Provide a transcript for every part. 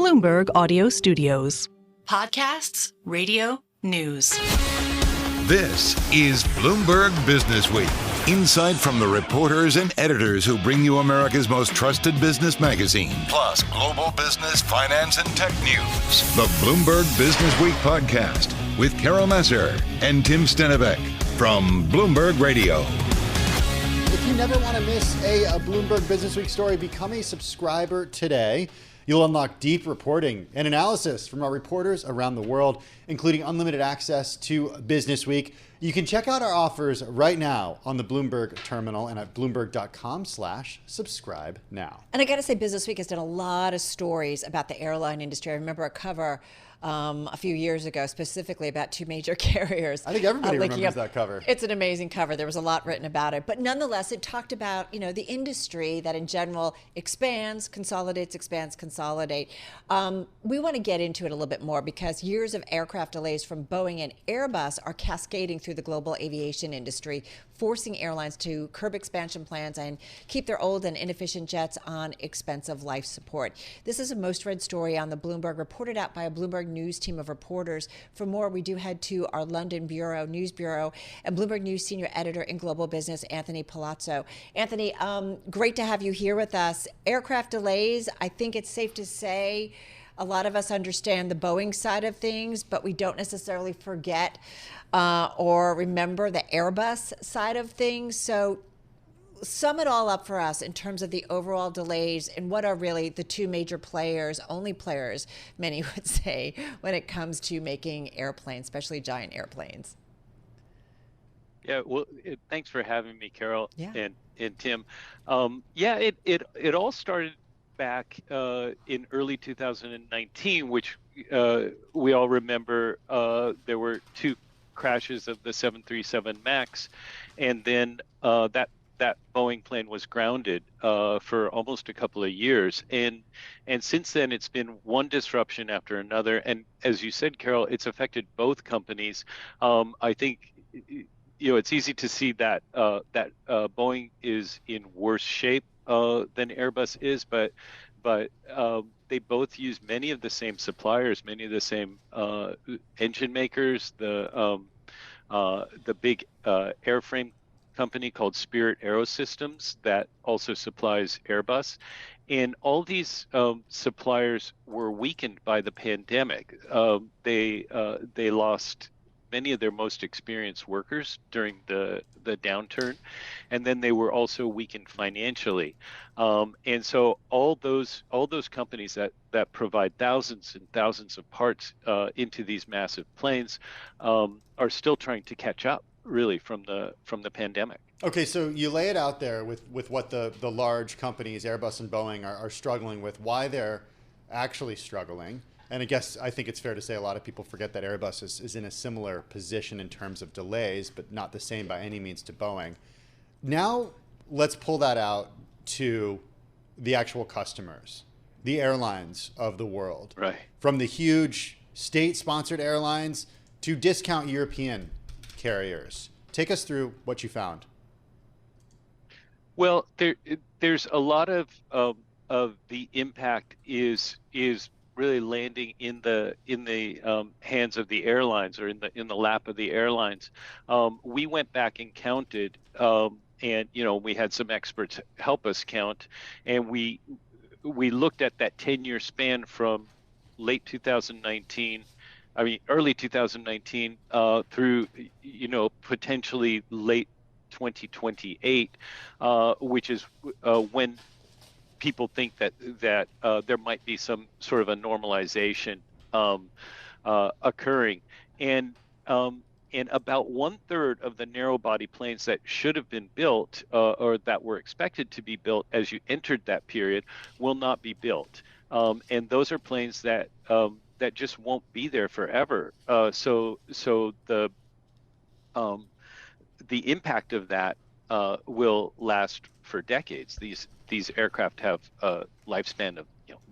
Bloomberg Audio Studios. Podcasts, radio, news. This is Bloomberg Businessweek. Insight from the reporters and editors who bring you America's most trusted business magazine, plus global business, finance, and tech news. The Bloomberg Businessweek podcast with Carol Massar and Tim Stenovec from Bloomberg Radio. If you never want to miss a Bloomberg Businessweek story, become a subscriber today. You'll unlock deep reporting and analysis from our reporters around the world, including unlimited access to Businessweek. You can check out our offers right now on the Bloomberg terminal and at bloomberg.com/subscribe now. And I got to say, Businessweek has done a lot of stories about the airline industry. I remember a cover a few years ago, specifically about two major carriers. I think everybody remembers that cover. It's an amazing cover. There was a lot written about it. But nonetheless, it talked about, the industry that in general expands, consolidates, expands, consolidate. We want to get into it a little bit more because years of aircraft delays from Boeing and Airbus are cascading through the global aviation industry, forcing airlines to curb expansion plans and keep their old and inefficient jets on expensive life support. This is a most read story on the Bloomberg, reported out by a Bloomberg News team of reporters. For more, we do head to our London news bureau, and Bloomberg News senior editor in global business, Anthony Palazzo. Anthony, great to have you here with us. Aircraft delays, I think it's safe to say a lot of us understand the Boeing side of things, but we don't necessarily forget or remember the Airbus side of things. So sum it all up for us in terms of the overall delays and what are really the two major players, only players, many would say, when it comes to making airplanes, especially giant airplanes. Yeah, well, thanks for having me, Carol. Yeah. and Tim. It all started back in early 2019, which we all remember. There were two crashes of the 737 MAX, and then that Boeing plane was grounded for almost a couple of years. And since then, it's been one disruption after another. And as you said, Carol, it's affected both companies. I think, it's easy to see that Boeing is in worse shape than Airbus is, but they both use many of the same suppliers, many of the same engine makers, the big airframe company called Spirit Aerosystems that also supplies Airbus. And all these suppliers were weakened by the pandemic. They lost many of their most experienced workers during the downturn, and then they were also weakened financially. And so all those companies that provide thousands and thousands of parts into these massive planes are still trying to catch up, really, from the pandemic. Okay, so you lay it out there with what the large companies, Airbus and Boeing, are struggling with, why they're actually struggling. And I think it's fair to say a lot of people forget that Airbus is in a similar position in terms of delays, but not the same by any means to Boeing. Now, let's pull that out to the actual customers, the airlines of the world. Right. From the huge state-sponsored airlines to discount European carriers. Take us through what you found. Well, there's a lot of the impact is really landing in the hands of the airlines, or in the lap of the airlines. We went back and counted, and we had some experts help us count, and we looked at that 10-year span from early 2019 through potentially late 2028, which is when people think that there might be some sort of a normalization occurring, and about 1/3 of the narrow body planes that should have been built or that were expected to be built as you entered that period will not be built, and those are planes that just won't be there forever. So the impact of that will last for decades. These aircraft have a lifespan of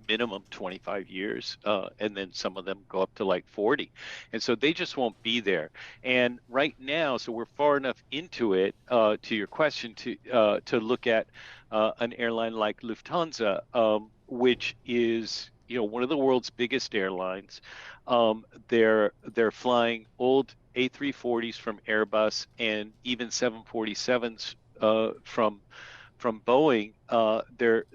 minimum 25 years, and then some of them go up to like 40, and so they just won't be there. And right now, so we're far enough into it, to your question, to look at an airline like Lufthansa, which is one of the world's biggest airlines. They're flying old A340s from Airbus and even 747s from Boeing. They're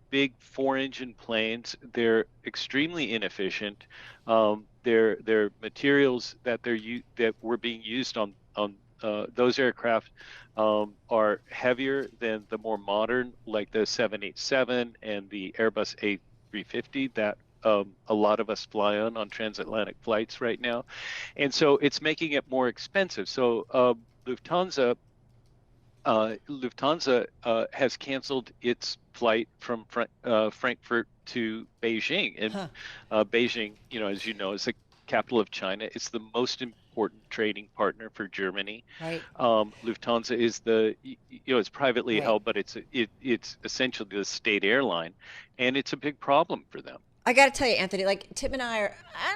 big four-engine planes. They're extremely inefficient. Their materials that were being used on those aircraft are heavier than the more modern, like the 787 and the Airbus A350 that a lot of us fly on transatlantic flights right now. And so it's making it more expensive. So Lufthansa has canceled its flight from Frankfurt to Beijing. And Beijing, as you know, is the capital of China. It's the most important trading partner for Germany. Right. Lufthansa is it's privately held, but it's essentially the state airline, and it's a big problem for them. I got to tell you, Anthony, like Tim and I'm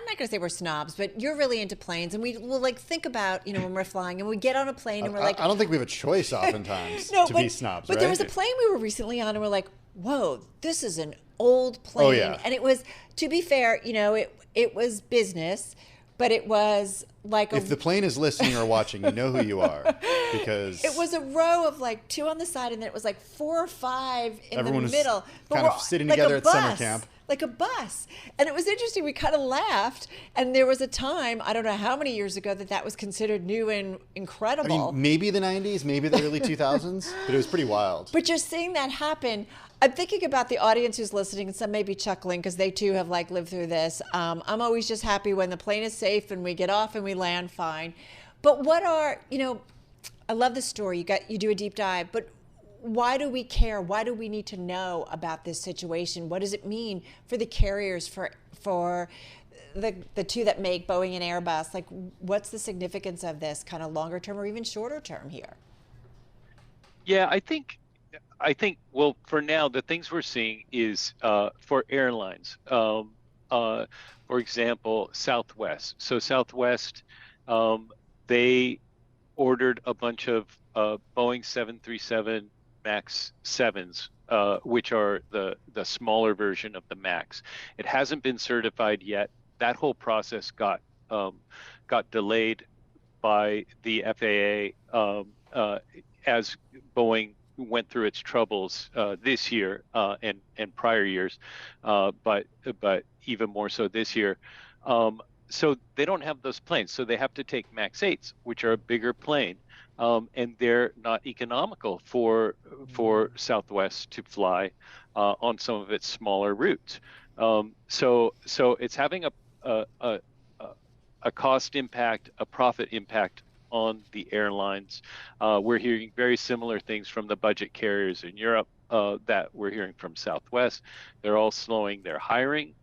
not going to say we're snobs, but you're really into planes. And we will think about, when we're flying and we get on a plane and we're like. I don't think we have a choice oftentimes be snobs, But right? there was a plane we were recently on and we're like, whoa, this is an old plane. Oh, yeah. And it was, to be fair, it was business, but it was like if the plane is listening or watching, you know who you are, because it was a row of like two on the side and then it was like 4 or 5 in everyone the middle. Was kind of sitting together at summer camp. Like a bus. And it was interesting. We kind of laughed. And there was a time, I don't know how many years ago, that was considered new and incredible. I mean, maybe the 90s, maybe the early 2000s, but it was pretty wild. But just seeing that happen, I'm thinking about the audience who's listening, and some may be chuckling because they too have lived through this. I'm always just happy when the plane is safe and we get off and we land fine. But what are, I love the story. You do a deep dive, but why do we care? Why do we need to know about this situation? What does it mean for the carriers, for the two that make Boeing and Airbus? Like, what's the significance of this kind of longer term or even shorter term here? Yeah, I think, well, for now, the things we're seeing is for airlines. For example, Southwest. So Southwest, they ordered a bunch of Boeing 737 MAX 7s, which are the smaller version of the MAX. It hasn't been certified yet. That whole process got delayed by the FAA as Boeing went through its troubles this year and prior years, but even more so this year. So they don't have those planes. So they have to take MAX 8s, which are a bigger plane. And they're not economical for Southwest to fly on some of its smaller routes. So it's having a cost impact, a profit impact on the airlines. We're hearing very similar things from the budget carriers in Europe that we're hearing from Southwest. They're all slowing their hiring.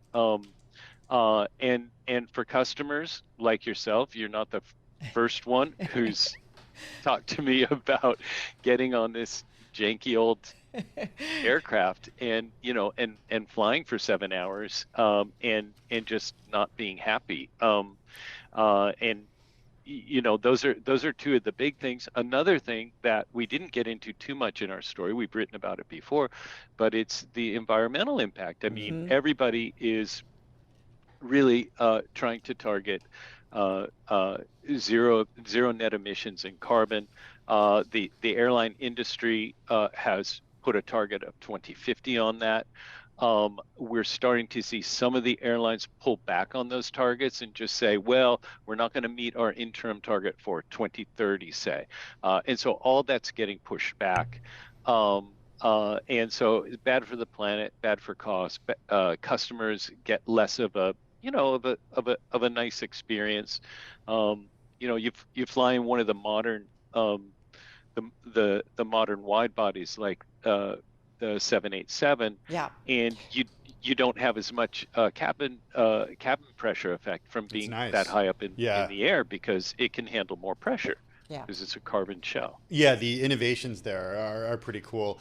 And for customers like yourself, you're not the first one who's talked to me about getting on this janky old aircraft and flying for 7 hours and just not being happy. And those are two of the big things. Another thing that we didn't get into too much in our story, we've written about it before, but it's the environmental impact. I mean, everybody is really trying to target zero net emissions in carbon. The airline industry has put a target of 2050 on that. We're starting to see some of the airlines pull back on those targets and just say, well, we're not going to meet our interim target for 2030, say. And so all that's getting pushed back. And so it's bad for the planet, bad for cost. Customers get less of a nice experience. You fly in one of the modern the modern wide bodies like the 787, and you don't have as much cabin pressure effect from being that high up in the air because it can handle more pressure. Because it's a carbon shell. Yeah, the innovations there are pretty cool.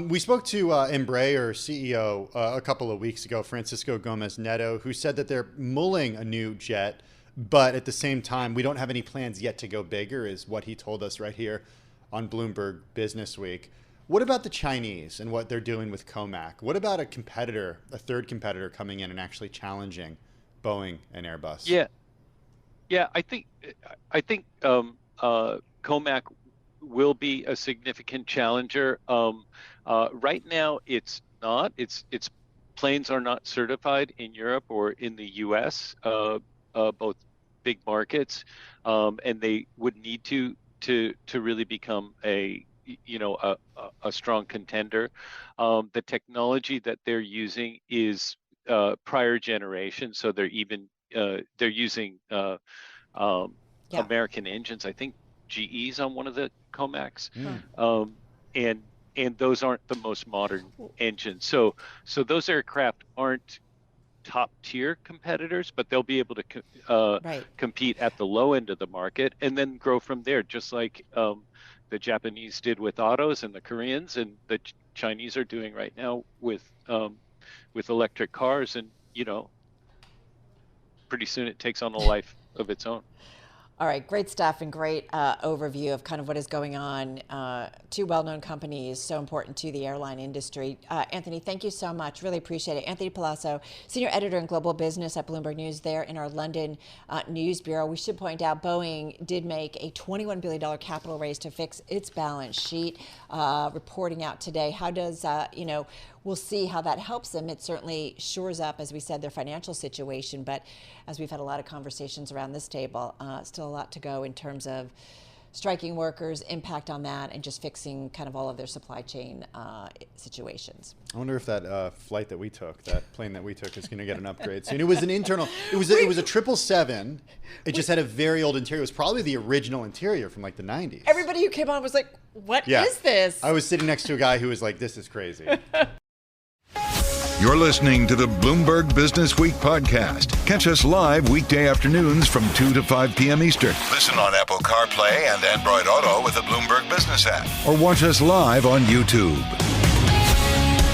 We spoke to Embraer CEO a couple of weeks ago, Francisco Gomez Neto, who said that they're mulling a new jet, but at the same time, we don't have any plans yet to go bigger, is what he told us right here on Bloomberg Businessweek. What about the Chinese and what they're doing with Comac? What about a competitor, a third competitor coming in and actually challenging Boeing and Airbus? Yeah, I think Comac will be a significant challenger. Right now, it's not. Its planes are not certified in Europe or in the U.S. Both big markets, and they would need to really become a strong contender. The technology that they're using is prior generation, so they're using um, Yeah. American engines. I think GE's on one of the Comacs, Mm. and those aren't the most modern engines. So those aircraft aren't top tier competitors, but they'll be able to Right. compete at the low end of the market and then grow from there, just like the Japanese did with autos and the Koreans and the Chinese are doing right now with electric cars. And pretty soon it takes on a life of its own. All right, great stuff and great overview of kind of what is going on. Two well-known companies, so important to the airline industry. Anthony, thank you so much. Really appreciate it. Anthony Palazzo, Senior Editor in Global Business at Bloomberg News there in our London News Bureau. We should point out Boeing did make a $21 billion capital raise to fix its balance sheet, reporting out today. How does, we'll see how that helps them. It certainly shores up, as we said, their financial situation. But as we've had a lot of conversations around this table, still a lot to go in terms of striking workers, impact on that, and just fixing kind of all of their supply chain situations. I wonder if that flight that we took, that plane that we took, is going to get an upgrade soon. It was an internal. It was a 777. It just had a very old interior. It was probably the original interior from like the 90s. Everybody who came on was like, "What is this?" I was sitting next to a guy who was like, "This is crazy." You're listening to the Bloomberg Businessweek podcast. Catch us live weekday afternoons from 2 to 5 p.m. Eastern. Listen on Apple CarPlay and Android Auto with the Bloomberg Business app. Or watch us live on YouTube.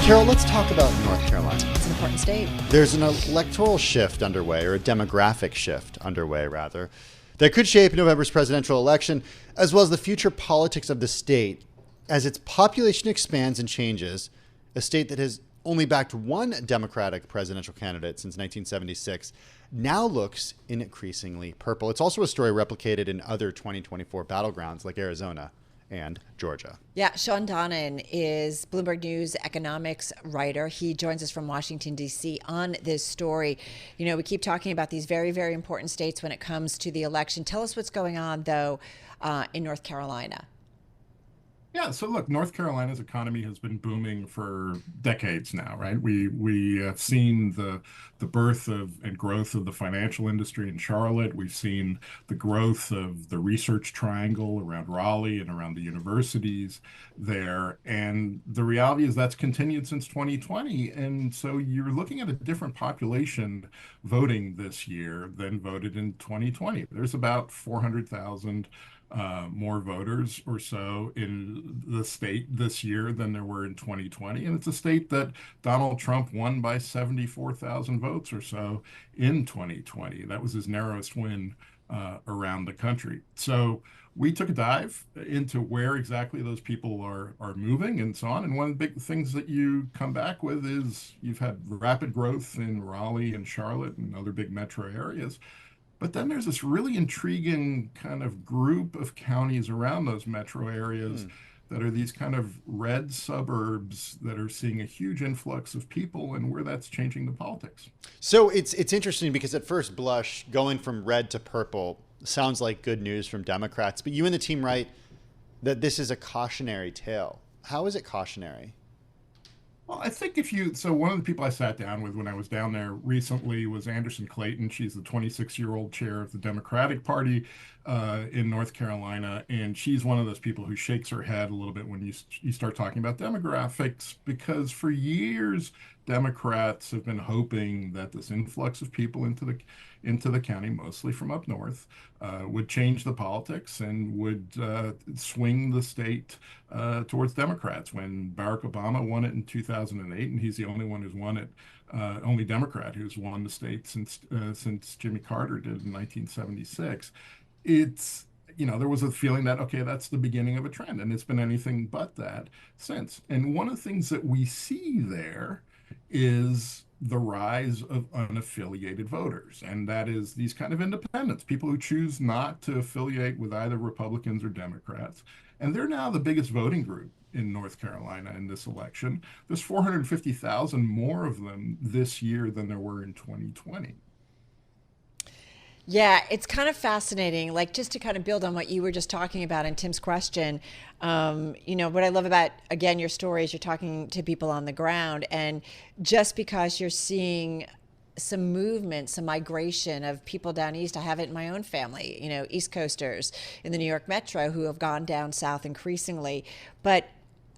Carol, let's talk about North Carolina. It's an important state. There's an electoral shift underway, or a demographic shift underway, rather, that could shape November's presidential election, as well as the future politics of the state. As its population expands and changes, a state that has only backed one Democratic presidential candidate since 1976, now looks increasingly purple. It's also a story replicated in other 2024 battlegrounds like Arizona and Georgia. Yeah, Shawn Donnan is Bloomberg News economics writer. He joins us from Washington, D.C. on this story. We keep talking about these very, very important states when it comes to the election. Tell us what's going on, though, in North Carolina. Yeah, so look, North Carolina's economy has been booming for decades now, right? We have seen the birth of and growth of the financial industry in Charlotte. We've seen the growth of the research triangle around Raleigh and around the universities there. And the reality is that's continued since 2020. And so you're looking at a different population voting this year than voted in 2020. There's about 400,000 more voters or so in the state this year than there were in 2020. And it's a state that Donald Trump won by 74,000 votes or so in 2020. That was his narrowest win around the country. So we took a dive into where exactly those people are moving and so on. And one of the big things that you come back with is you've had rapid growth in Raleigh and Charlotte and other big metro areas. But then there's this really intriguing kind of group of counties around those metro areas that are these kind of red suburbs that are seeing a huge influx of people and where that's changing the politics. So it's interesting because at first blush, going from red to purple sounds like good news from Democrats. But you and the team write that this is a cautionary tale. How is it cautionary? Well, I think so one of the people I sat down with when I was down there recently was Anderson Clayton. She's the 26-year-old chair of the Democratic Party in North Carolina. And she's one of those people who shakes her head a little bit when you start talking about demographics, because for years, Democrats have been hoping that this influx of people into the county, mostly from up north, would change the politics and would swing the state towards Democrats. When Barack Obama won it in 2008, and he's the only one who's won it, only Democrat who's won the state since Jimmy Carter did in 1976. there was a feeling that, okay, that's the beginning of a trend, and it's been anything but that since. And one of the things that we see there is the rise of unaffiliated voters, and that is these kind of independents, people who choose not to affiliate with either Republicans or Democrats. And they're now the biggest voting group in North Carolina in this election. There's 450,000 more of them this year than there were in 2020. Yeah, it's kind of fascinating. Like, just to kind of build on what you were just talking about in Tim's question, what I love about, again, your story is you're talking to people on the ground. And just because you're seeing some movement, some migration of people down east, I have it in my own family, East Coasters in the New York Metro who have gone down south increasingly. But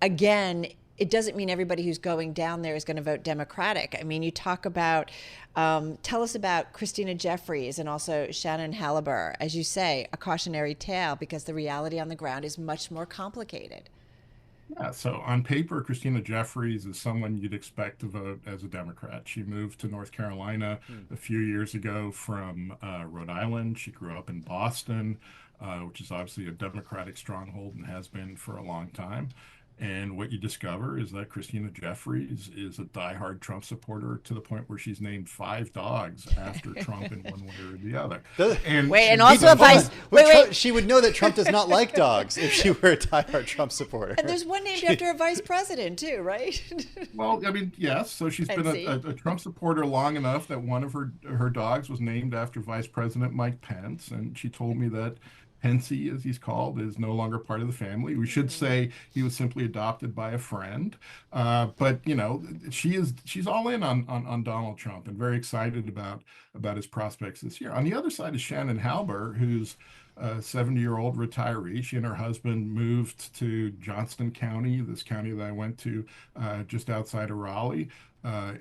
again, it doesn't mean everybody who's going down there is going to vote Democratic. I mean, you talk about, tell us about Christina Jeffries and also Shannon Halliburton, as you say, a cautionary tale, because the reality on the ground is much more complicated. Yeah, so on paper, Christina Jeffries is someone you'd expect to vote as a Democrat. She moved to North Carolina a few years ago from Rhode Island. She grew up in Boston, which is obviously a Democratic stronghold and has been for a long time. And what you discover is that Christina Jeffries is a diehard Trump supporter to the point where she's named 5 dogs after Trump in one way or the other. She would know that Trump does not like dogs if she were a diehard Trump supporter. And there's one named after a vice president too, right? Well, I mean, yes. So she's been a Trump supporter long enough that one of her dogs was named after Vice President Mike Pence. And she told me that Pensy, as he's called, is no longer part of the family. We should say he was simply adopted by a friend. But she's all in on Donald Trump and very excited about his prospects this year. On the other side is Shannon Halber, who's a 70-year-old retiree. She and her husband moved to Johnston County, this county that I went to just outside of Raleigh,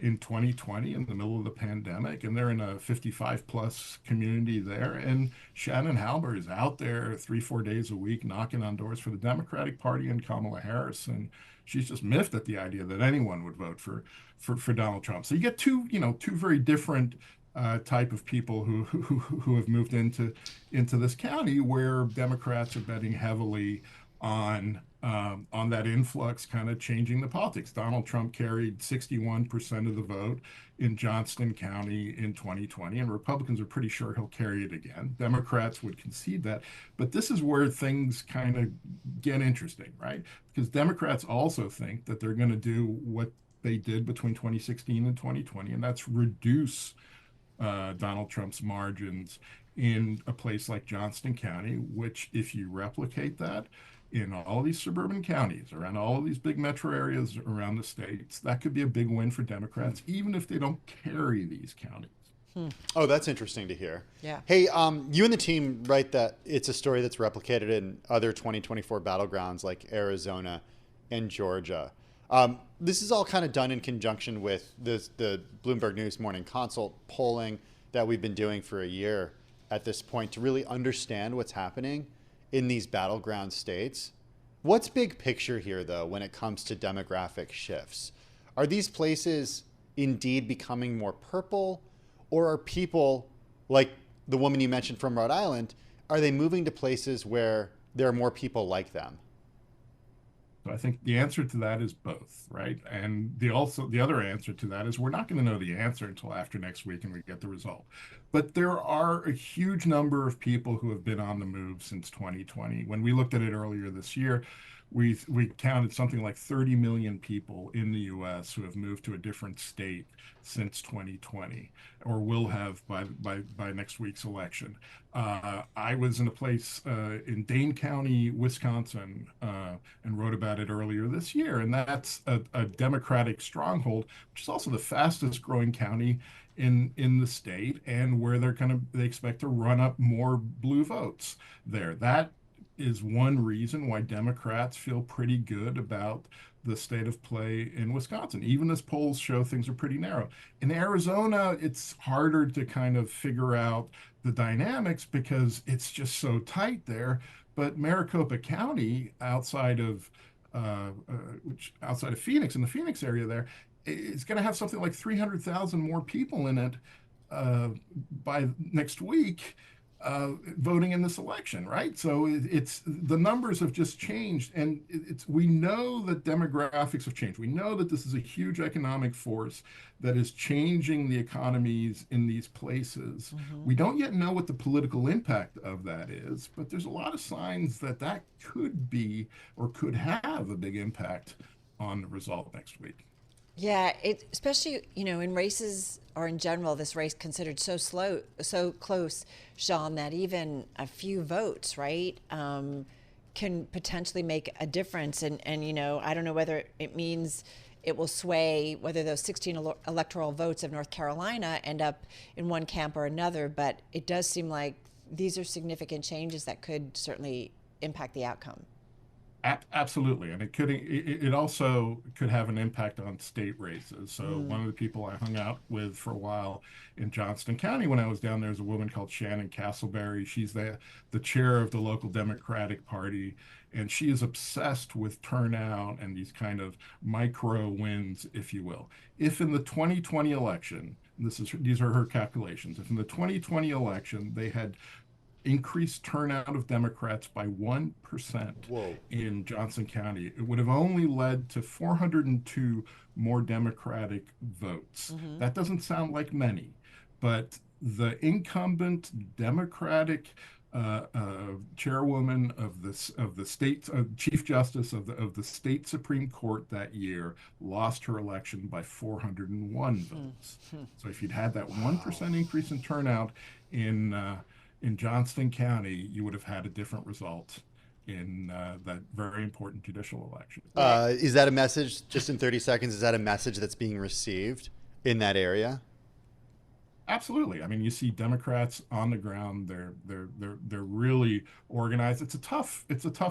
in 2020 in the middle of the pandemic, and they're in a 55-plus community there. And Shannon Halber is out there 3-4 days a week knocking on doors for the Democratic Party and Kamala Harris, and she's just miffed at the idea that anyone would vote for Donald Trump. So you get two very different type of people who have moved into this county, where Democrats are betting heavily on that influx kind of changing the politics. Donald Trump carried 61% of the vote in Johnston County in 2020, and Republicans are pretty sure he'll carry it again. Democrats would concede that, but this is where things kind of get interesting, right? Because Democrats also think that they're going to do what they did between 2016 and 2020, and that's reduce Donald Trump's margins in a place like Johnston County, which, if you replicate that in all these suburban counties, around all of these big metro areas around the states, that could be a big win for Democrats, even if they don't carry these counties. Oh, that's interesting to hear. Yeah. Hey, you and the team write that it's a story that's replicated in other 2024 battlegrounds like Arizona and Georgia. This is all kind of done in conjunction with the Bloomberg News Morning Consult polling that we've been doing for a year at this point to really understand what's happening in these battleground states. What's big picture here, though, when it comes to demographic shifts? Are these places indeed becoming more purple, or are people like the woman you mentioned from Rhode Island, are they moving to places where there are more people like them? So I think the answer to that is both, right? And the other answer to that is we're not going to know the answer until after next week and we get the result. But there are a huge number of people who have been on the move since 2020. When we looked at it earlier this year, we counted something like 30 million people in the U.S. who have moved to a different state since 2020, or will have by next week's election. I was in a place in Dane County, Wisconsin, and wrote about it earlier this year, and that's a Democratic stronghold, which is also the fastest growing county in the state, and where they expect to run up more blue votes there. That is one reason why Democrats feel pretty good about the state of play in Wisconsin, even as polls show things are pretty narrow. In Arizona, it's harder to kind of figure out the dynamics because it's just so tight there. But Maricopa County, outside of Phoenix, in the Phoenix area there, it's going to have something like 300,000 more people in it by next week. voting in this election, right? So it's the numbers have just changed, and we know that demographics have changed. We know that this is a huge economic force that is changing the economies in these places. We don't yet know what the political impact of that is, but there's a lot of signs that that could be or could have a big impact on the result next week. Yeah, especially, in races or in general, this race considered so close, Shawn, that even a few votes, right, can potentially make a difference. And I don't know whether it means it will sway whether those 16 electoral votes of North Carolina end up in one camp or another, but it does seem like these are significant changes that could certainly impact the outcome. Absolutely, and it also could have an impact on state races. So one of the people I hung out with for a while in Johnston County when I was down there is a woman called Shannon Castleberry. She's the chair of the local Democratic Party, and she is obsessed with turnout and these kind of micro wins, if you will. If in the 2020 election, these are her calculations, if in the 2020 election they had increased turnout of Democrats by 1% in Johnson County, it would have only led to 402 more Democratic votes. That doesn't sound like many, but the incumbent Democratic chairwoman of the state Chief Justice of the state Supreme Court that year lost her election by 401 votes. So if you'd had that 1% increase in turnout in Johnston County, you would have had a different result in that very important judicial election. Is that a message, just in 30 seconds, is that a message that's being received in that area? Absolutely. I mean, you see Democrats on the ground. They're really organized. It's a tough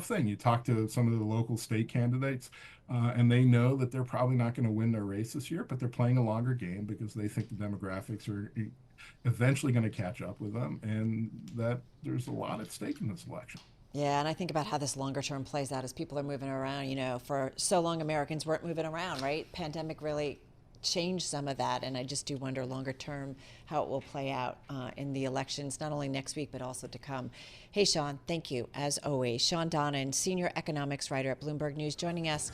thing. You talk to some of the local state candidates, and they know that they're probably not going to win their race this year, but they're playing a longer game because they think the demographics are eventually going to catch up with them, and that there's a lot at stake in this election. Yeah, and I think about how this longer term plays out as people are moving around. For so long Americans weren't moving around, right? Pandemic really changed some of that, and I just do wonder longer term how it will play out in the elections, not only next week, but also to come. Hey, Shawn, thank you, as always. Shawn Donnan, senior economics writer at Bloomberg News, joining us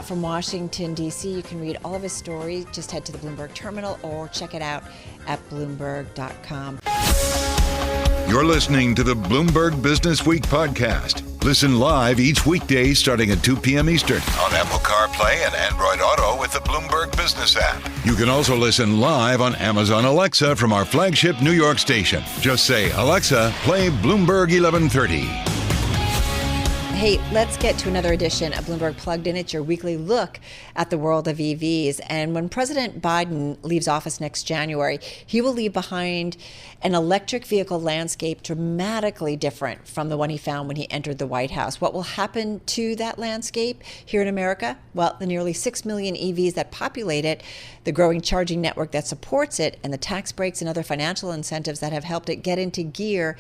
from Washington, D.C. You can read all of his stories. Just head to the Bloomberg terminal or check it out at Bloomberg.com. You're listening to the Bloomberg Businessweek podcast. Listen live each weekday starting at 2 p.m. Eastern on Apple CarPlay and Android Auto with the Bloomberg Business app. You can also listen live on Amazon Alexa from our flagship New York station. Just say, Alexa, play Bloomberg 1130. Hey, let's get to another edition of Bloomberg Plugged-In. It's your weekly look at the world of EVs. And when President Biden leaves office next January, he will leave behind an electric vehicle landscape dramatically different from the one he found when he entered the White House. What will happen to that landscape here in America? Well, the nearly 6 million EVs that populate it, the growing charging network that supports it, and the tax breaks and other financial incentives that have helped it get into gear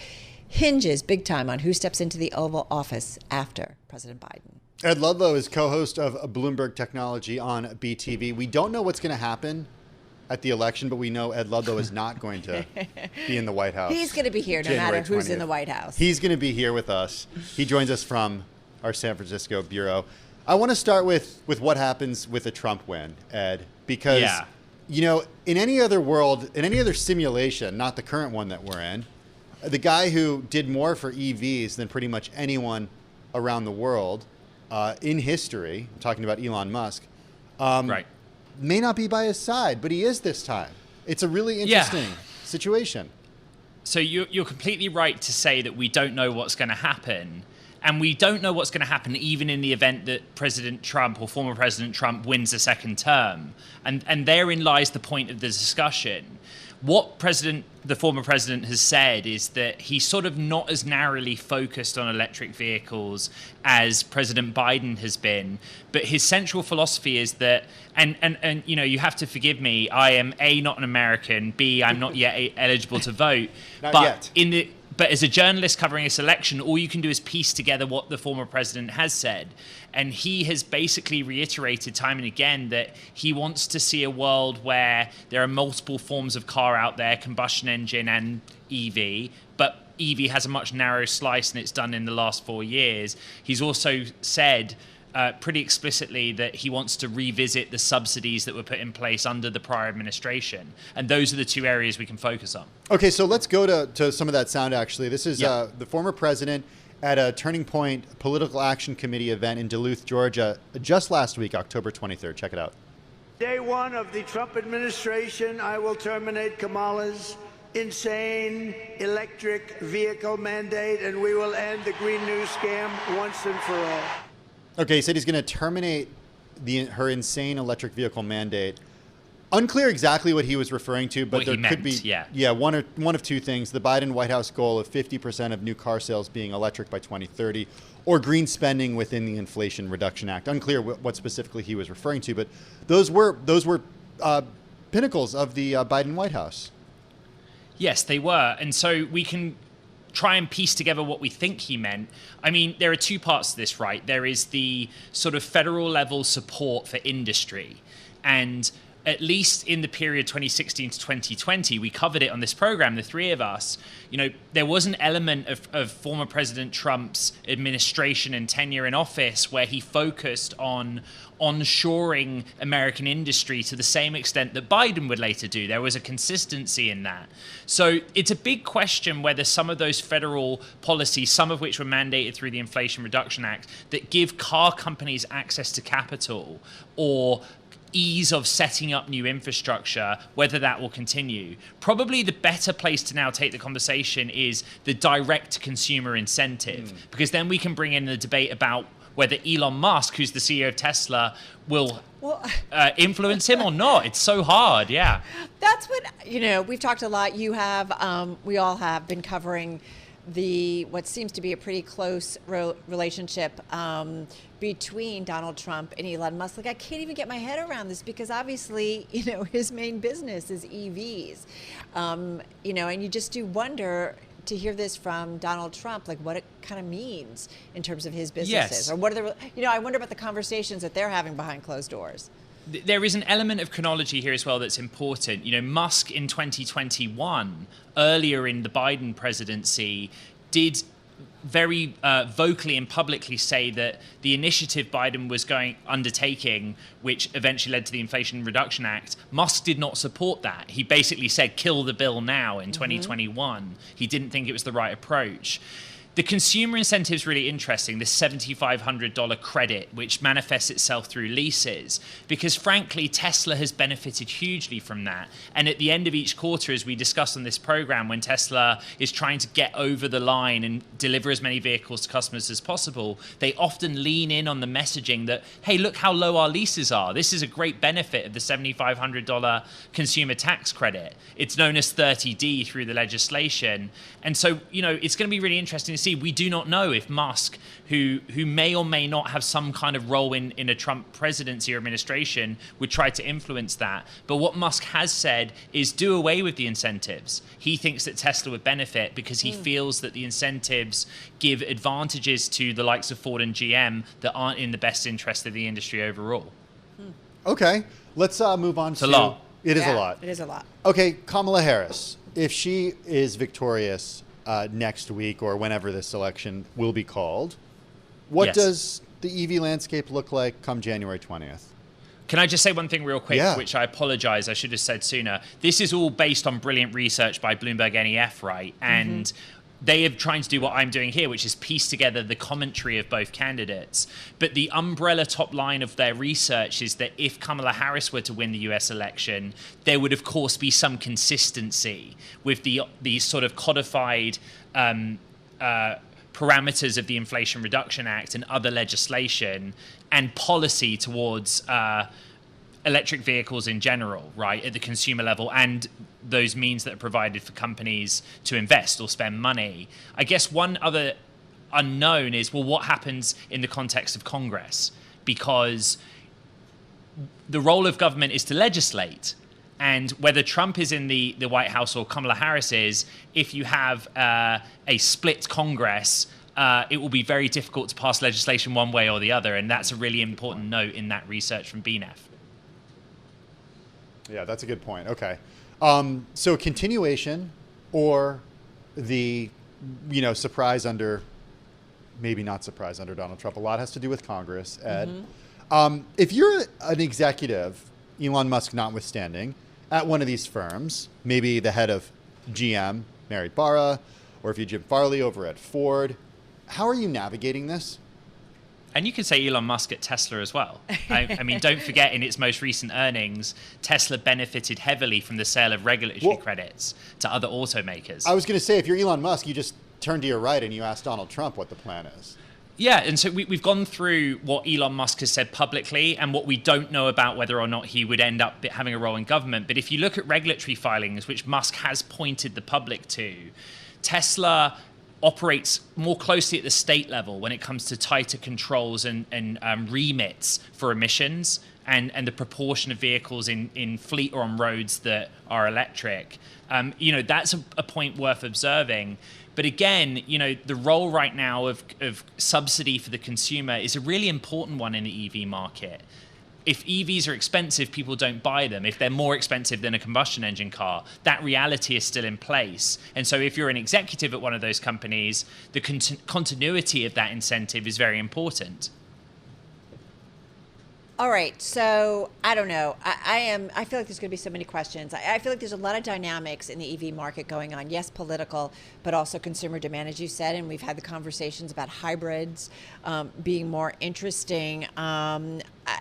hinges big time on who steps into the Oval Office after President Biden. Ed Ludlow is co-host of Bloomberg Technology on BTV. We don't know what's going to happen at the election, but we know Ed Ludlow is not going to be in the White House. He's going to be here no January matter who's 20th. in the White House. He's going to be here with us. He joins us from our San Francisco bureau. I want to start with what happens with a Trump win, Ed, because, in any other world, in any other simulation, not the current one that we're in, the guy who did more for EVs than pretty much anyone around the world in history, I'm talking about Elon Musk, right, may not be by his side, but he is this time. It's a really interesting situation. So you're completely right to say that we don't know what's going to happen. And we don't know what's going to happen even in the event that President Trump or former President Trump wins a second term. And therein lies the point of the discussion. What the former president has said is that he's sort of not as narrowly focused on electric vehicles as President Biden has been. But his central philosophy is that, and you have to forgive me, I am A, not an American, B, I'm not yet eligible to vote. Not yet. But as a journalist covering this election, all you can do is piece together what the former president has said. And he has basically reiterated time and again that he wants to see a world where there are multiple forms of car out there, combustion engine and EV, but EV has a much narrower slice than it's done in the last 4 years. He's also said pretty explicitly that he wants to revisit the subsidies that were put in place under the prior administration. And those are the two areas we can focus on. Okay, so let's go to some of that sound, actually. This is the former president at a Turning Point Political Action Committee event in Duluth, Georgia, just last week, October 23rd. Check it out. Day one of the Trump administration, I will terminate Kamala's insane electric vehicle mandate, and we will end the Green New Scam once and for all. Okay, he said he's going to terminate her insane electric vehicle mandate. Unclear exactly what he was referring to, but there could be one of two things: the Biden White House goal of 50% of new car sales being electric by 2030, or green spending within the Inflation Reduction Act. Unclear what specifically he was referring to, but those were pinnacles of the Biden White House. Yes, they were, and so we can try and piece together what we think he meant. I mean, there are two parts to this, right? There is the sort of federal level support for industry, and at least in the period 2016 to 2020, we covered it on this program, the three of us, there was an element of former President Trump's administration and tenure in office where he focused on onshoring American industry to the same extent that Biden would later do. There was a consistency in that. So it's a big question whether some of those federal policies, some of which were mandated through the Inflation Reduction Act, that give car companies access to capital or ease of setting up new infrastructure, whether that will continue. Probably the better place to now take the conversation is the direct consumer incentive, because then we can bring in the debate about whether Elon Musk, who's the CEO of Tesla, will influence him or not. It's so hard, yeah. That's what, we've talked a lot. You have, we all have been covering what seems to be a pretty close relationship between Donald Trump and Elon Musk. Like, I can't even get my head around this because obviously, his main business is EVs. And you just do wonder to hear this from Donald Trump, like what it kind of means in terms of his businesses. Yes. Or what are I wonder about the conversations that they're having behind closed doors. There is an element of chronology here as well that's important. Musk in 2021, earlier in the Biden presidency, did very vocally and publicly say that the initiative Biden was undertaking, which eventually led to the Inflation Reduction Act, Musk did not support that. He basically said, kill the bill now in 2021. He didn't think it was the right approach. The consumer incentive is really interesting, this $7,500 credit, which manifests itself through leases, because frankly, Tesla has benefited hugely from that. And at the end of each quarter, as we discussed on this program, when Tesla is trying to get over the line and deliver as many vehicles to customers as possible, they often lean in on the messaging that, hey, look how low our leases are. This is a great benefit of the $7,500 consumer tax credit. It's known as 30D through the legislation. And so, it's going to be really interesting to see. We do not know if Musk, who may or may not have some kind of role in a Trump presidency or administration, would try to influence that. But what Musk has said is do away with the incentives. He thinks that Tesla would benefit because he feels that the incentives give advantages to the likes of Ford and GM that aren't in the best interest of the industry overall. Okay, let's move on to... It's a lot. It is a lot. It is a lot. Okay, Kamala Harris, if she is victorious next week or whenever this election will be called, what does the EV landscape look like come January 20th? Can I just say one thing real quick, which I apologize, I should have said sooner. This is all based on brilliant research by Bloomberg NEF, right? And they are trying to do what I'm doing here, which is piece together the commentary of both candidates. But the umbrella top line of their research is that if Kamala Harris were to win the US election, there would, of course, be some consistency with the sort of codified parameters of the Inflation Reduction Act and other legislation and policy towards electric vehicles in general, right, at the consumer level, and those means that are provided for companies to invest or spend money. I guess one other unknown is, well, what happens in the context of Congress? Because the role of government is to legislate. And whether Trump is in the White House or Kamala Harris is, if you have a split Congress, it will be very difficult to pass legislation one way or the other. And that's a really important note in that research from BNEF. Yeah, that's a good point. Okay. So continuation or the surprise under, maybe not surprise under Donald Trump. A lot has to do with Congress, Ed. If you're an executive, Elon Musk notwithstanding, at one of these firms, maybe the head of GM, Mary Barra, or if you're Jim Farley over at Ford, how are you navigating this? And you could say Elon Musk at Tesla as well. I mean, don't forget, in its most recent earnings, Tesla benefited heavily from the sale of regulatory credits to other automakers. I was going to say, if you're Elon Musk, you just turn to your right and you ask Donald Trump what the plan is. Yeah, and so we've gone through what Elon Musk has said publicly and what we don't know about whether or not he would end up having a role in government. But if you look at regulatory filings, which Musk has pointed the public to, Tesla operates more closely at the state level when it comes to tighter controls and remits for emissions and the proportion of vehicles in fleet or on roads that are electric. That's a point worth observing. But again, the role right now of subsidy for the consumer is a really important one in the EV market. If EVs are expensive, people don't buy them. If they're more expensive than a combustion engine car, that reality is still in place. And so if you're an executive at one of those companies, the continuity of that incentive is very important. All right, so I don't know. I feel like there's going to be so many questions. I feel like there's a lot of dynamics in the EV market going on. Yes, political, but also consumer demand, as you said, and we've had the conversations about hybrids being more interesting.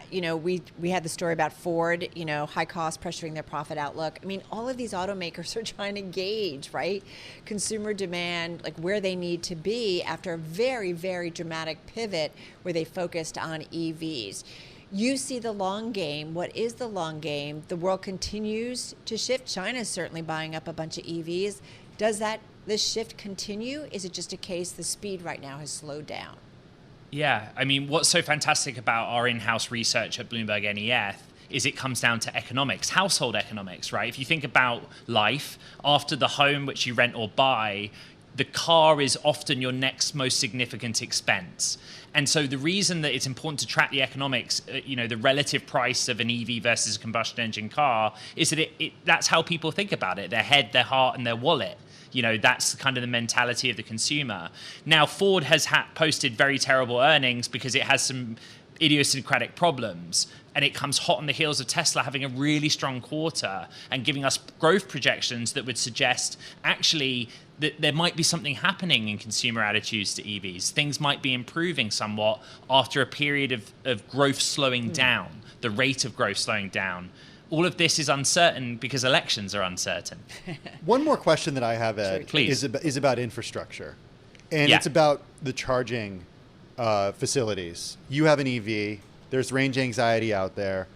We had the story about Ford, high cost pressuring their profit outlook. I mean, all of these automakers are trying to gauge, right, consumer demand, like where they need to be after a very, very dramatic pivot where they focused on EVs. You see the long game. What is the long game? The world continues to shift. China's certainly buying up a bunch of EVs. Does this shift continue? Is it just a case the speed right now has slowed down? Yeah, I mean, what's so fantastic about our in-house research at Bloomberg NEF is it comes down to economics, household economics, right? If you think about life, after the home which you rent or buy, the car is often your next most significant expense. And so the reason that it's important to track the economics, the relative price of an EV versus a combustion engine car, is that that's how people think about it, their head, their heart, and their wallet. That's kind of the mentality of the consumer. Now, Ford has posted very terrible earnings because it has some idiosyncratic problems. And it comes hot on the heels of Tesla having a really strong quarter and giving us growth projections that would suggest actually that there might be something happening in consumer attitudes to EVs. Things might be improving somewhat after a period of growth slowing down, the rate of growth slowing down. All of this is uncertain because elections are uncertain. One more question that I have, Ed, Please. is about infrastructure. And it's about the charging facilities. You have an EV. There's range anxiety out there.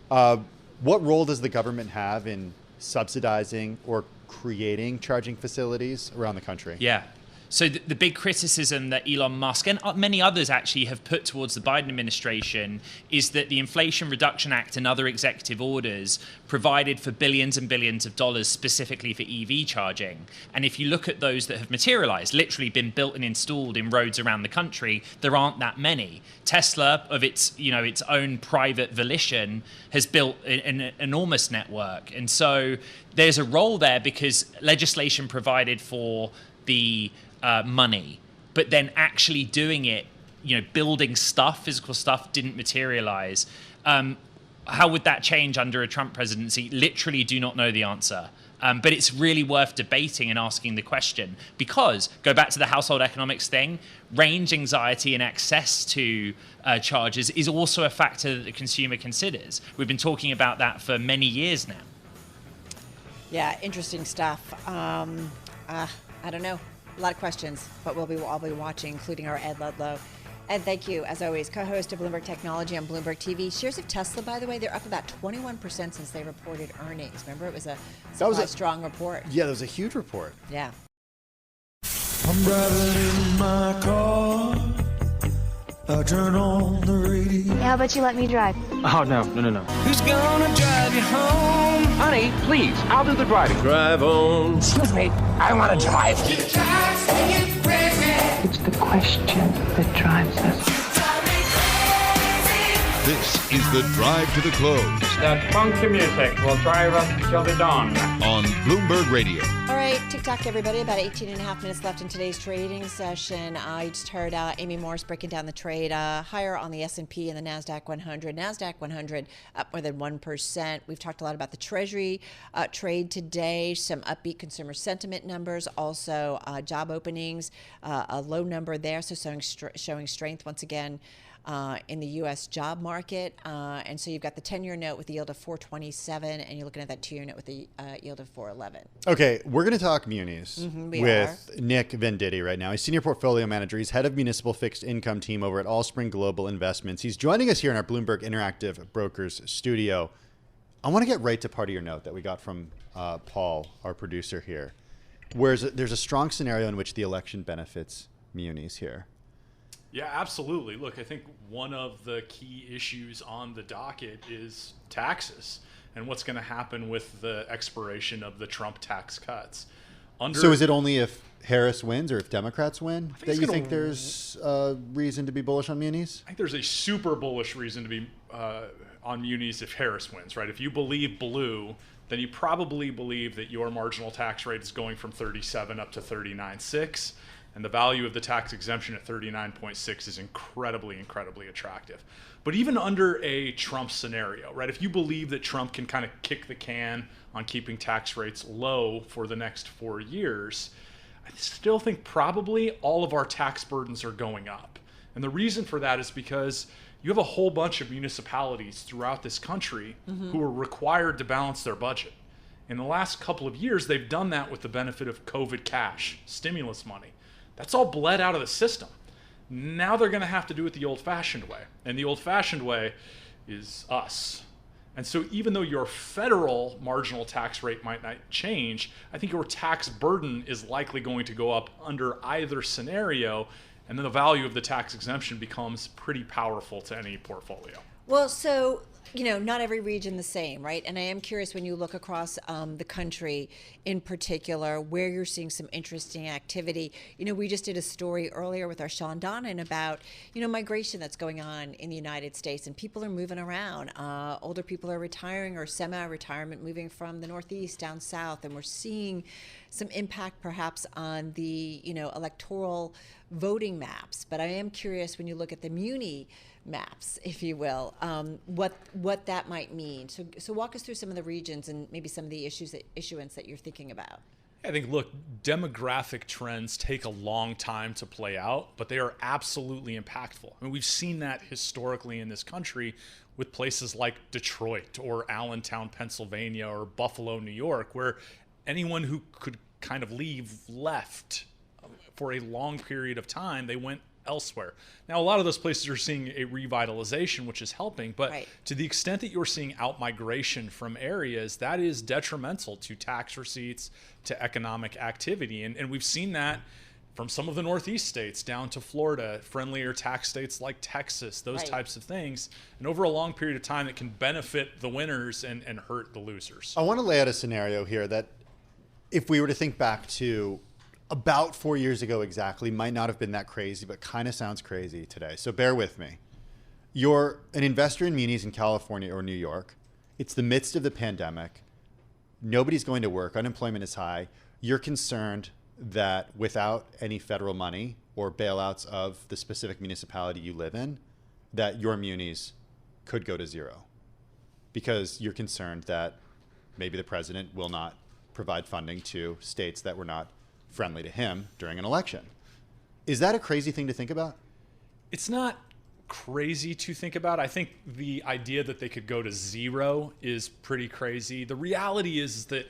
What role does the government have in subsidizing or creating charging facilities around the country? Yeah. So the big criticism that Elon Musk and many others actually have put towards the Biden administration is that the Inflation Reduction Act and other executive orders provided for billions and billions of dollars specifically for EV charging. And if you look at those that have materialized, literally been built and installed in roads around the country, there aren't that many. Tesla, of its own private volition, has built an enormous network. And so there's a role there because legislation provided for the money, but then actually doing it, building stuff, physical stuff, didn't materialize. How would that change under a Trump presidency? Literally do not know the answer. But it's really worth debating and asking the question because, go back to the household economics thing, range anxiety and access to chargers is also a factor that the consumer considers. We've been talking about that for many years now. Yeah, interesting stuff. I don't know. A lot of questions, but I'll be watching, including our Ed Ludlow. Ed, thank you, as always, co-host of Bloomberg Technology on Bloomberg TV. Shares of Tesla, by the way, they're up about 21% since they reported earnings. Remember, it was a strong report. Yeah, that was a huge report. Yeah. I'm driving in my car. I turn on the radio. How about you let me drive? Oh, no. Who's gonna drive you home? Honey, please, I'll do the driving. Drive on. Excuse me, I want to drive. It's the question that drives us. This is the Drive to the Close That funky music will drive us till the dawn. on Bloomberg Radio. All right, TikTok, everybody. About 18 and a half minutes left in today's trading session. You just heard Amy Morris breaking down the trade higher on the S&P and the NASDAQ 100. NASDAQ 100 up more than 1%. We've talked a lot about the Treasury trade today, some upbeat consumer sentiment numbers, also job openings, a low number there, so showing strength once again in the U.S. job market. And so you've got the 10-year note with a yield of 4.27, and you're looking at that 2-year note with a yield of 4.11. Okay, we're going to talk munis we with Nick Venditti right now. He's Senior Portfolio Manager. He's Head of Municipal Fixed Income Team over at Allspring Global Investments. He's joining us here in our Bloomberg Interactive Brokers studio. I want to get right to part of your note that we got from Paul, our producer here, where there's a strong scenario in which the election benefits munis here. Yeah, absolutely. Look, I think one of the key issues on the docket is taxes and what's going to happen with the expiration of the Trump tax cuts. So is it only if Harris wins or if Democrats win that you think there's reason to be bullish on munis? I think there's a super bullish reason to be on munis if Harris wins, right? If you believe blue, then you probably believe that your marginal tax rate is going from 37 up to 39.6. And the value of the tax exemption at 39.6 is incredibly, incredibly attractive. But even under a Trump scenario, right, if you believe that Trump can kind of kick the can on keeping tax rates low for the next 4 years, I still think probably all of our tax burdens are going up. And the reason for that is because you have a whole bunch of municipalities throughout this country who are required to balance their budget. In the last couple of years, they've done that with the benefit of COVID cash, stimulus money. That's all bled out of the system. Now they're going to have to do it the old-fashioned way. And the old-fashioned way is us. And so even though your federal marginal tax rate might not change, I think your tax burden is likely going to go up under either scenario. And then the value of the tax exemption becomes pretty powerful to any portfolio. Well, so, not every region the same, right? And I am curious when you look across the country in particular, where you're seeing some interesting activity. We just did a story earlier with our Shawn Donnan about, migration that's going on in the United States, and people are moving around. Older people are retiring or semi-retirement, moving from the Northeast down south, and we're seeing some impact perhaps on the, electoral voting maps. But I am curious when you look at the muni maps, if you will, what that might mean. So walk us through some of the regions and maybe some of the issuance that you're thinking about. I think, look, demographic trends take a long time to play out, but they are absolutely impactful. I mean, we've seen that historically in this country with places like Detroit or Allentown, Pennsylvania, or Buffalo, New York, where anyone who could kind of leave left for a long period of time. They went elsewhere. Now, a lot of those places are seeing a revitalization, which is helping, but to the extent that you're seeing out-migration from areas, that is detrimental to tax receipts, to economic activity. And we've seen that from some of the Northeast states down to Florida, friendlier tax states like Texas, those types of things. And over a long period of time, it can benefit the winners and hurt the losers. I want to lay out a scenario here that if we were to think back to about 4 years ago exactly, might not have been that crazy, but kind of sounds crazy today. So bear with me. You're an investor in munis in California or New York. It's the midst of the pandemic. Nobody's going to work. Unemployment is high. You're concerned that without any federal money or bailouts of the specific municipality you live in, that your munis could go to zero because you're concerned that maybe the president will not provide funding to states that were not friendly to him during an election. Is that a crazy thing to think about? It's not crazy to think about. I think the idea that they could go to zero is pretty crazy. The reality is that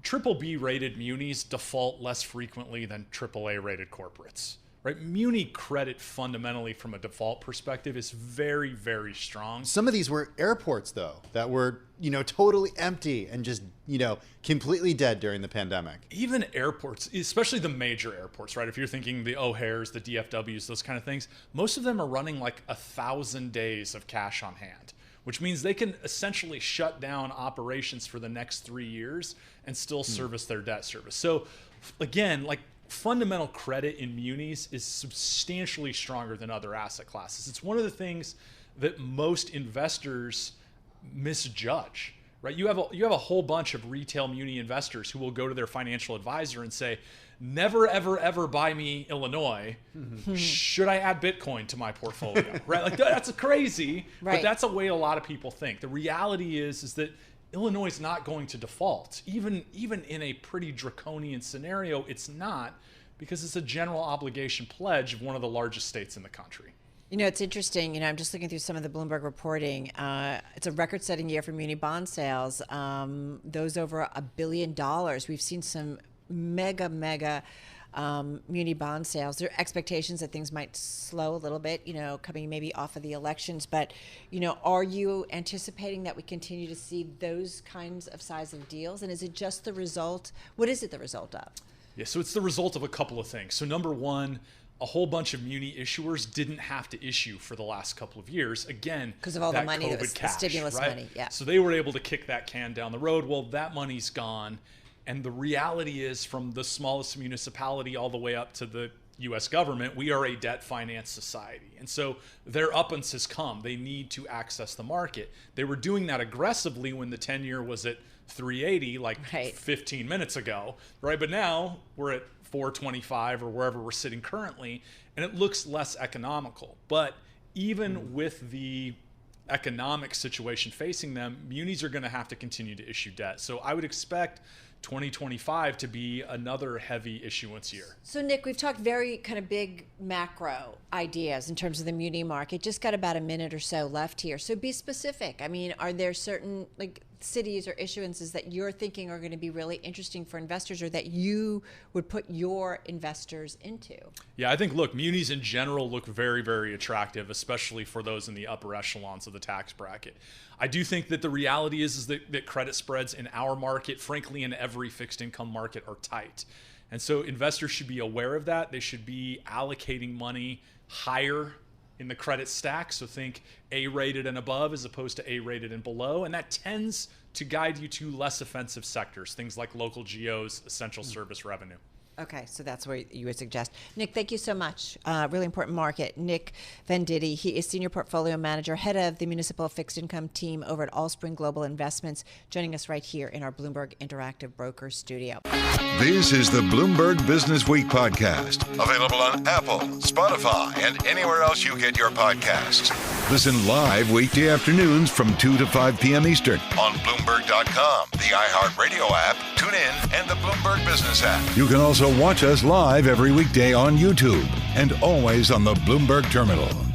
BBB rated munis default less frequently than AAA rated corporates. Right? Muni credit fundamentally from a default perspective is very, very strong. Some of these were airports though that were, totally empty and just, completely dead during the pandemic. Even airports, especially the major airports, right? If you're thinking the O'Hares, the DFWs, those kind of things, most of them are running like 1,000 days of cash on hand, which means they can essentially shut down operations for the next 3 years and still service their debt service. So again, like, fundamental credit in munis is substantially stronger than other asset classes. It's one of the things that most investors misjudge, right? You have a whole bunch of retail muni investors who will go to their financial advisor and say, never, ever, ever buy me Illinois. Should I add Bitcoin to my portfolio? Right? Like that's crazy, but that's a way a lot of people think. The reality is that Illinois is not going to default. Even in a pretty draconian scenario, it's not, because it's a general obligation pledge of one of the largest states in the country. You know, it's interesting. You know, I'm just looking through some of the Bloomberg reporting. It's a record-setting year for muni bond sales. Those over $1 billion. We've seen some mega muni bond sales. There are expectations that things might slow a little bit, you know, coming maybe off of the elections. But, you know, are you anticipating that we continue to see those kinds of size of deals? And is it just the result? What is it the result of? Yeah, so it's the result of a couple of things. So number one, a whole bunch of muni issuers didn't have to issue for the last couple of years. Again, because of all the money, that was cash, the stimulus right? money. Yeah. So they were able to kick that can down the road. Well, that money's gone. And the reality is, from the smallest municipality all the way up to the U.S. government, we are a debt finance society. And so their uppance has come. They need to access the market. They were doing that aggressively when the 10-year was at 380, like 15 minutes ago, right? But now we're at 425 or wherever we're sitting currently, and it looks less economical. But even with the economic situation facing them, munis are going to have to continue to issue debt. So I would expect 2025 to be another heavy issuance year. So Nick, we've talked very kind of big macro ideas in terms of the muni market. Just got about a minute or so left here. So be specific. I mean, are there certain like cities or issuances that you're thinking are going to be really interesting for investors, or that you would put your investors into? Yeah, I think, look, munis in general look very, very attractive, especially for those in the upper echelons of the tax bracket. I do think that the reality is that credit spreads in our market, frankly, in every fixed income market, are tight. And so investors should be aware of that. They should be allocating money higher in the credit stack. So think A-rated and above as opposed to A-rated and below. And that tends to guide you to less offensive sectors, things like local geos, essential service revenue. Okay, so that's what you would suggest. Nick, thank you so much. Really important market. Nick Venditti, he is Senior Portfolio Manager, Head of the Municipal Fixed Income Team over at Allspring Global Investments, joining us right here in our Bloomberg Interactive Brokers studio. This is the Bloomberg Businessweek podcast, available on Apple, Spotify, and anywhere else you get your podcasts. Listen live weekday afternoons from 2 to 5 p.m. Eastern on Bloomberg.com, the iHeartRadio app, TuneIn, and the Bloomberg Business app. You can also watch us live every weekday on YouTube and always on the Bloomberg Terminal.